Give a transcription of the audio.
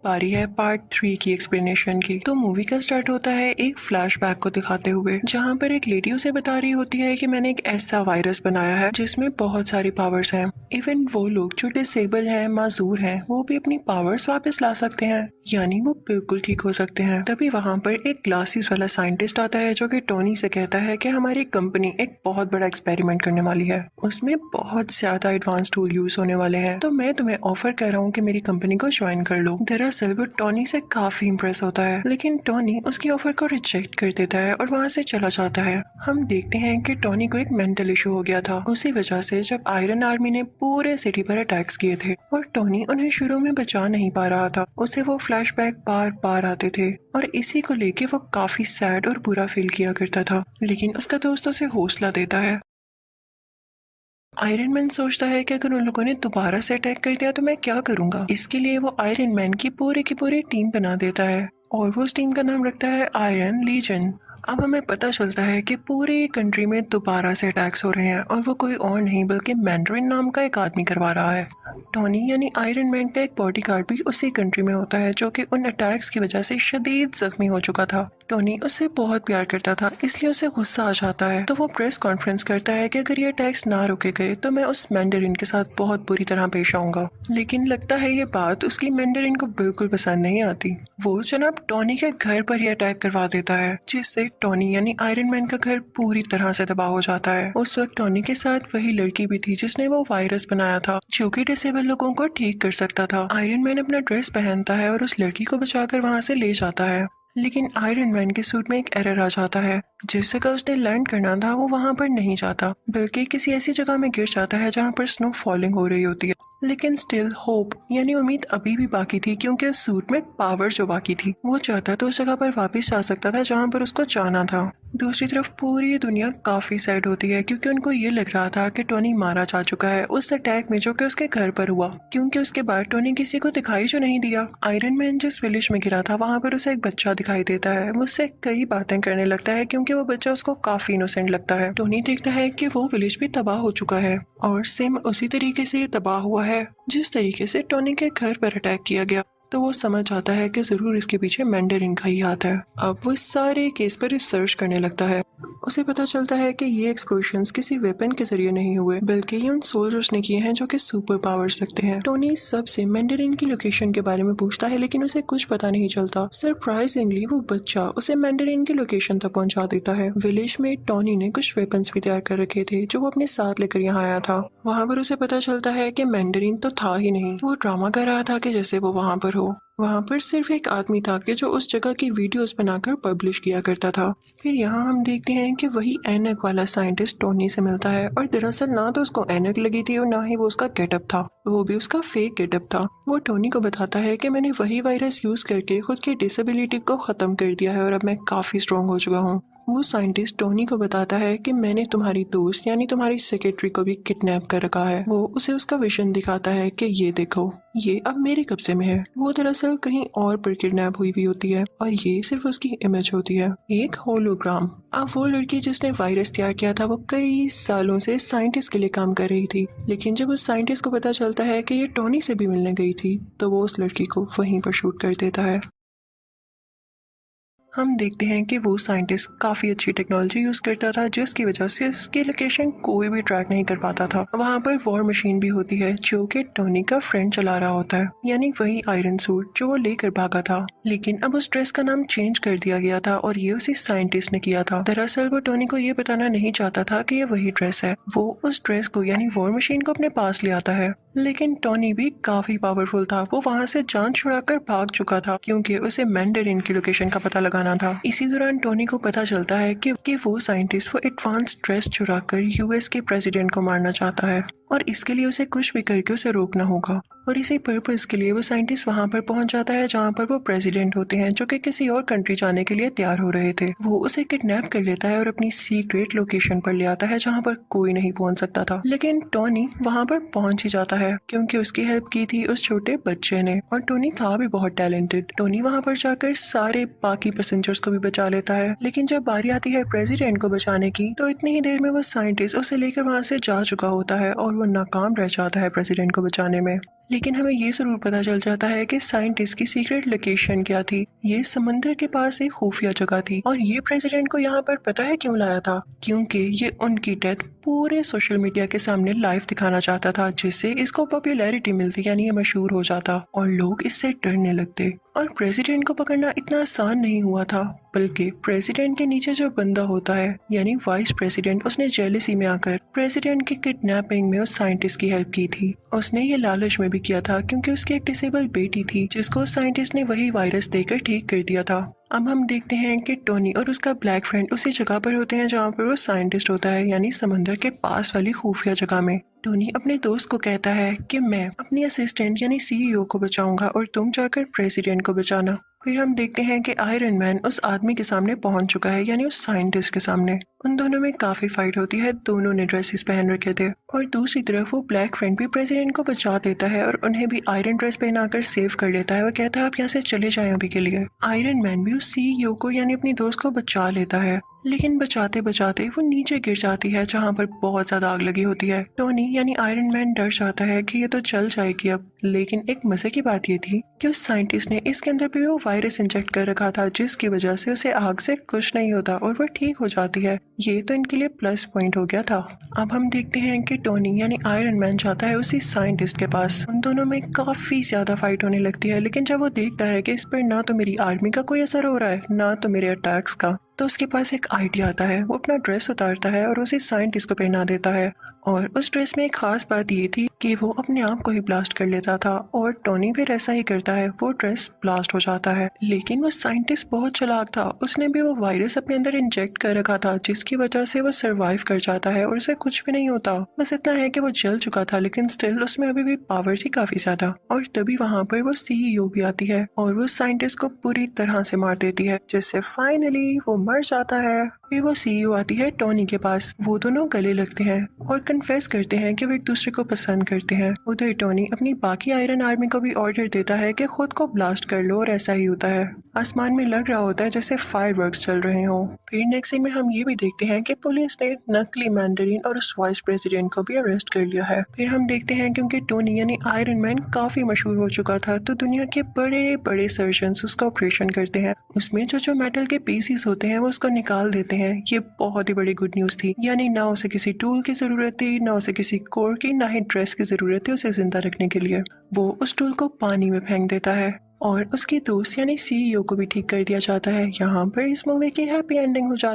बारी है पार्ट 3 की एक्सप्लेनेशन की। तो मूवी का स्टार्ट होता है एक फ्लैशबैक को दिखाते हुए, जहाँ पर एक लेडी उसे बता रही होती है कि मैंने एक ऐसा वायरस बनाया है जिसमें बहुत सारी पावर्स हैं। इवन वो लोग जो डिसेबल हैं, माजूर हैं, वो भी अपनी पावर्स वापस ला सकते हैं, यानी वो बिल्कुल ठीक हो सकते हैं। तभी वहाँ पर एक ग्लासेस वाला साइंटिस्ट आता है जो कि टोनी से कहता है कि हमारी कंपनी एक बहुत बड़ा एक्सपेरिमेंट करने वाली है, उसमें बहुत ज्यादा एडवांस टूल यूज होने वाले हैं, तो मैं तुम्हें ऑफर कर रहा हूँ कि मेरी कंपनी को ज्वाइन कर लो। दरअसल वो टोनी से काफी इंप्रेस होता है, लेकिन टोनी उसकी ऑफर को रिजेक्ट कर देता है और वहाँ से चला जाता है। हम देखते हैं कि टोनी को एक मेंटल इशू हो गया था, उसी वजह से जब आयरन आर्मी ने पूरे सिटी पर अटैक्स किए थे और टोनी उन्हें शुरू में बचा नहीं पा रहा था, उसे वो फ्लैशबैक बार बार आते थे और इसी को लेके वो काफी सैड और बुरा फील किया करता था। लेकिन उसका दोस्त उसे हौसला देता है। आयरन मैन सोचता है कि अगर उन लोगों ने दोबारा से अटैक कर दिया तो मैं क्या करूंगा। इसके लिए वो आयरन मैन की पूरी टीम बना देता है और वो उस टीम का नाम रखता है आयरन लीजन। अब हमें पता चलता है कि पूरे कंट्री में दोबारा से अटैक्स हो रहे हैं और वो कोई और नहीं बल्कि मैंड्रिन नाम का एक आदमी करवा रहा है। टोनी यानी आयरन मैन का एक बॉडीगार्ड भी उसी कंट्री में होता है जो कि उन अटैक्स की वजह से शदीद जख्मी हो चुका था। टोनी उससे बहुत प्यार करता था, इसलिए उसे गुस्सा आ जाता है, तो वो प्रेस कॉन्फ्रेंस करता है कि अगर ये अटैक्स ना रोके गए तो मैं उस मैंडरिन के साथ बहुत बुरी तरह पेश आऊंगा। लेकिन लगता है ये बात उसकी मैंडरिन को बिल्कुल पसंद नहीं आती। वो जनाब टोनी के घर पर ही अटैक करवा देता है, जिससे टोनी यानी आयरन मैन का घर पूरी तरह से तबाह हो जाता है। उस वक्त टोनी के साथ वही लड़की भी थी जिसने वो वायरस बनाया था, जो कि डिसेबल लोगों को ठीक कर सकता था। आयरन मैन अपना ड्रेस पहनता है और उस लड़की को बचाकर वहां से ले जाता है, लेकिन आयरन मैन के सूट में एक एरर आ जाता है। जिस जगह उसने लैंड करना था वो वहां पर नहीं जाता, बल्कि किसी ऐसी जगह में गिर जाता है जहां पर स्नो फॉलिंग हो रही होती है। लेकिन स्टिल होप यानी उम्मीद अभी भी बाकी थी, क्योंकि उस सूट में पावर जो बाकी थी, वो चाहता तो उस जगह पर वापस जा सकता था जहां पर उसको जाना था। दूसरी तरफ पूरी दुनिया काफी सैड होती है, क्योंकि उनको ये लग रहा था कि टोनी मारा जा चुका है उस अटैक में जो कि उसके घर पर हुआ, क्योंकि उसके बाद टोनी किसी को दिखाई जो नहीं दिया। आयरन मैन जिस विलेज में गिरा था वहां पर उसे एक बच्चा दिखाई देता है, वो उससे कई बातें करने लगता है, क्योंकि वो बच्चा उसको काफी इनोसेंट लगता है। टोनी देखता है कि वो विलेज भी तबाह हो चुका है और सेम उसी तरीके से ये तबाह हुआ है जिस तरीके से टोनी के घर पर अटैक किया गया। तो वो समझ आता है कि जरूर इसके पीछे मैंडरिन का ही हाथ है। अब वो इस सारे केस पर रिसर्च करने लगता है। उसे पता चलता है कि ये एक्सप्लोजन्स किसी वेपन के जरिए नहीं हुए, बल्कि ये उन सोल्जर्स ने किए हैं जो कि सुपर पावर्स रखते हैं। टोनी सबसे मैंडरिन की लोकेशन के बारे में पूछता है, लेकिन उसे कुछ पता नहीं चलता। सरप्राइजिंगली वो बच्चा उसे मैंडरिन की लोकेशन तक पहुंचा देता है। विलेज में टोनी ने कुछ वेपन्स भी तैयार कर रखे थे जो वो अपने साथ लेकर यहाँ आया था। वहाँ पर उसे पता चलता है कि मैंडरिन तो था ही नहीं, वो ड्रामा कर रहा था कि जैसे वो वहाँ पर हो। वहाँ पर सिर्फ एक आदमी था कि जो उस जगह की वीडियोस बनाकर पब्लिश किया करता था। फिर यहाँ हम देखते हैं कि वही ऐनक वाला साइंटिस्ट टोनी से मिलता है, और दरअसल ना तो उसको ऐनक लगी थी और ना ही वो उसका गेटअप था, वो भी उसका फेक गेटअप था। वो टोनी को बताता है कि मैंने वही वायरस यूज करके खुद की डिसेबिलिटी को खत्म कर दिया है और अब मैं काफी स्ट्रॉन्ग हो चुका हूँ। वो साइंटिस्ट टोनी को बताता है कि मैंने तुम्हारी दोस्त यानी तुम्हारी सेक्रेटरी को भी किडनैप कर रखा है। वो उसे उसका विजन दिखाता है कि ये देखो, ये अब मेरे कब्जे में है। वो दरअसल कहीं और पर किडनैप हुई भी होती है और ये सिर्फ उसकी इमेज होती है, एक होलोग्राम। अब वो लड़की जिसने वायरस तैयार किया था वो कई सालों से साइंटिस्ट के लिए काम कर रही थी, लेकिन जब उस साइंटिस्ट को पता चलता है कि ये टोनी से भी मिलने गई थी तो वो उस लड़की को वहीं पर शूट कर देता है। हम देखते हैं कि वो साइंटिस्ट काफ़ी अच्छी टेक्नोलॉजी यूज़ करता था, जिसकी वजह से उसकी लोकेशन कोई भी ट्रैक नहीं कर पाता था। वहाँ पर वॉर मशीन भी होती है जो कि टोनी का फ्रेंड चला रहा होता है, यानी वही आयरन सूट जो वो लेकर भागा था। लेकिन अब उस ड्रेस का नाम चेंज कर दिया गया था और ये उसी साइंटिस्ट ने किया था। दरअसल वो टोनी को ये बताना नहीं चाहता था कि ये वही ड्रेस है। वो उस ड्रेस को यानी वॉर मशीन को अपने पास ले आता है, लेकिन टोनी भी काफी पावरफुल था। वो वहाँ से जान छुड़ाकर भाग चुका था, क्योंकि उसे मैंडरिन की लोकेशन का पता लगाना था। इसी दौरान टोनी को पता चलता है कि वो साइंटिस्ट वो एडवांस ड्रेस चुराकर यूएस के प्रेसिडेंट को मारना चाहता है और इसके लिए उसे कुछ भी करके उसे रोकना होगा। और इसी पर्पस के लिए वो साइंटिस्ट वहां पर पहुंच जाता है जहां पर वो प्रेसिडेंट होते हैं, जो कि किसी और कंट्री जाने के लिए तैयार हो रहे थे। वो उसे किडनैप कर लेता है और अपनी सीक्रेट लोकेशन पर ले आता है जहां पर कोई नहीं पहुंच सकता था। लेकिन टोनी वहां पर पहुंच ही जाता है, क्योंकि उसकी हेल्प की थी उस छोटे बच्चे ने, और टोनी था भी बहुत टैलेंटेड। टोनी वहां पर जाकर सारे बाकी पैसेंजर्स को भी बचा लेता है, लेकिन जब बारी आती है प्रेसिडेंट को बचाने की तो इतनी ही देर में वो साइंटिस्ट उसे लेकर वहां से जा चुका होता है और वो नाकाम रह जाता है प्रेसिडेंट को बचाने में। लेकिन हमें ये जरूर पता चल जाता है कि साइंटिस्ट की सीक्रेट लोकेशन क्या थी। ये समंदर के पास एक खुफिया जगह थी और ये प्रेसिडेंट को यहाँ पर पता है क्यों लाया था, क्योंकि ये उनकी डेथ पूरे सोशल मीडिया के सामने लाइव दिखाना चाहता था, जिससे इसको पॉपुलैरिटी मिलती, यानी ये मशहूर हो जाता और लोग इससे डरने लगते। और प्रेसिडेंट को पकड़ना इतना आसान नहीं हुआ था, बल्कि प्रेसिडेंट के नीचे जो बंदा होता है यानी वाइस प्रेसिडेंट, उसने जेलेसी में आकर प्रेसिडेंट की किडनैपिंग में उस साइंटिस्ट की हेल्प की थी। उसने ये लालच में भी किया था क्योंकि उसकी एक डिसेबल बेटी थी जिसको साइंटिस्ट ने वही वायरस देकर ठीक कर दिया था। अब हम देखते हैं कि टोनी और उसका ब्लैक फ्रेंड उसी जगह पर होते हैं जहाँ पर वो साइंटिस्ट होता है, यानी समंदर के पास वाली खुफिया जगह में। टोनी अपने दोस्त को कहता है कि मैं अपनी असिस्टेंट यानी सीईओ को बचाऊंगा और तुम जाकर प्रेसिडेंट को बचाना। फिर हम देखते हैं कि आयरन मैन उस आदमी के सामने पहुंच चुका है, यानी उस साइंटिस्ट के सामने। उन दोनों में काफी फाइट होती है, दोनों ने ड्रेसेस पहन रखे थे और दूसरी तरफ वो ब्लैक फ्रेंड भी प्रेसिडेंट को बचा देता है और उन्हें भी आयरन ड्रेस पहनाकर सेव कर लेता है और कहता है आप यहाँ से चले जाएं अभी के लिए। आयरन मैन भी उस सीईओ को यानी अपनी दोस्त को बचा लेता है, लेकिन बचाते बचाते वो नीचे गिर जाती है जहाँ पर बहुत ज्यादा आग लगी होती है। टोनी यानी आयरन मैन डर जाता है कि ये तो जल जाएगी अब, लेकिन एक मजे की बात ये थी कि उस साइंटिस्ट ने इसके अंदर भी वो वायरस इंजेक्ट कर रखा था, जिसकी वजह से उसे आग से कुछ नहीं होता और वो ठीक हो जाती है। ये तो इनके लिए प्लस पॉइंट हो गया था। अब हम देखते हैं कि टोनी यानी आयरन मैन जाता है उसी साइंटिस्ट के पास। उन दोनों में काफी ज्यादा फाइट होने लगती है, लेकिन जब वो देखता है कि इस पर ना तो मेरी आर्मी का कोई असर हो रहा है ना तो मेरे अटैक्स का, तो उसके पास एक आइडिया आता है। वो अपना ड्रेस उतारता है और उसे साइंटिस्ट को पहना देता है और उस ड्रेस में एक खास बात ये थी कि वो अपने आप को ही ब्लास्ट कर लेता था और टोनी फिर ऐसा ही करता है, वो ड्रेस ब्लास्ट हो जाता है। लेकिन वो साइंटिस्ट बहुत चालाक था, उसने भी वो वायरस अपने अंदर इंजेक्ट कर रखा था जिसकी वजह से वो सरवाइव कर जाता है और उसे कुछ भी नहीं होता। बस इतना है कि वो जल चुका था, लेकिन स्टिल उसमें अभी भी पावर थी काफी ज्यादा। और तभी वहां पर वो सीईओ भी आती है और वो साइंटिस्ट को पूरी तरह से मार देती है, जिससे फाइनली वो मर जाता है। फिर वो सीईओ आती है टोनी के पास, वो दोनों गले लगते हैं और कन्फेस करते हैं कि वो एक दूसरे को पसंद करते हैं। उधर टोनी अपनी बाकी आयरन आर्मी को भी ऑर्डर देता है कि खुद को ब्लास्ट कर लो और ऐसा ही होता है। आसमान में लग रहा होता है जैसे फायरवर्क्स चल रहे हों। फिर नेक्स्ट सीन में हम ये भी देखते हैं कि पुलिस ने नकली मैंडरिन और उस वाइस प्रेसिडेंट को भी अरेस्ट कर लिया है। फिर हम देखते हैं क्योंकि टोनी यानी आयरन मैन काफी मशहूर हो चुका था, तो दुनिया के बड़े बड़े सर्जन्स उसका ऑपरेशन करते हैं। उसमें जो मेटल के पीसीस होते हैं वो उसको निकाल देते हैं। ये बहुत ही बड़ी गुड न्यूज थी, यानी ना उसे किसी टूल की जरूरत थी, ना उसे किसी कोर की, ना ही ड्रेस की जरूरत थी उसे जिंदा रखने के लिए। वो उस टूल को पानी में फेंक देता है और उसके दोस्त यानी सीईओ को भी ठीक कर दिया जाता है। यहाँ पर इस मूवी की हैप्पी एंडिंग हो जाती है।